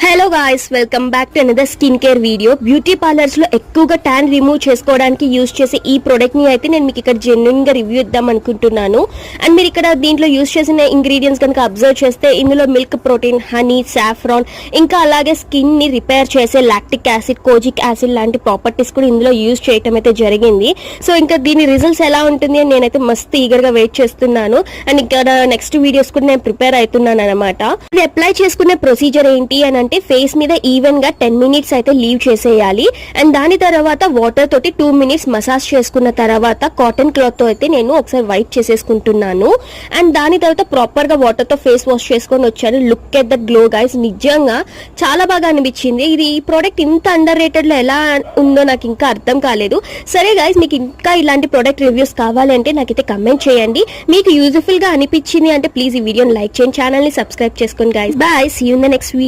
Hello guys, welcome back to another skin care video. Beauty parlours లో ఎక్కువగా tan remove చేసుకోవడానికి use చేసే ఈ ప్రొడక్ట్ ని అయితే నేను మీకు ఇక్కడ జెన్యున్ గా రివ్యూ ఇద్దాం అనుకుంటున్నాను. అండ్ మీరు ఇక్కడ దీంట్లో యూజ్ చేసిన ఇంగ్రీడియంట్స్ కనుక అబ్జర్వ్ చేస్తే ఇందులో మిల్క్ ప్రోటీన్, హనీ, సాఫ్రాన్, ఇంకా అలాగే స్కిన్ ని రిపేర్ చేసే లాక్టిక్ యాసిడ్, కోజిక్ యాసిడ్ లాంటి ప్రాపర్టీస్ కూడా ఇందులో యూజ్ చేయటం అయితే జరిగింది. సో ఇంకా దీని రిజల్ట్స్ ఎలా ఉంటుంది అని నేనైతే మస్తు ఈగర్ గా వెయిట్ చేస్తున్నాను. అండ్ ఇక్కడ నెక్స్ట్ వీడియోస్ కూడా నేను ప్రిపేర్ అవుతున్నాను అనమాట. ఇది అప్లై చేసుకునే ప్రొసీజర్ ఏంటి అని అంటే ఫేస్ మీద ఈవెన్ గా 10 మినిట్స్ అయితే లీవ్ చేసేయాలి. అండ్ దాని తర్వాత వాటర్ తోటి 2 మినిట్స్ మసాజ్ చేసుకున్న తర్వాత కాటన్ క్లాత్ తో అయితే నేను ఒకసారి వైట్ చేసేసుకుంటున్నాను. అండ్ దాని తర్వాత ప్రాపర్ గా వాటర్ తో ఫేస్ వాష్ చేసుకొని వచ్చాను. Look at the glow guys, నిజంగా చాలా బాగా అనిపించింది. ఇది ఈ ప్రోడక్ట్ ఇంత అండర్ రేటెడ్ లో ఎలా ఉందో నాకు ఇంకా అర్థం కాలేదు. సరే గైస్, మీకు ఇంకా ఇలాంటి ప్రోడక్ట్ రివ్యూస్ కావాలంటే నాకైతే కమెంట్ చేయండి. మీకు యూజ్ఫుల్ గా అనిపించింది అంటే ప్లీజ్ ఈ వీడియోని లైక్ చేయండి, ఛానల్ ని సబ్స్క్రైబ్ చేసుకోండి guys. Bye, see you in the next video.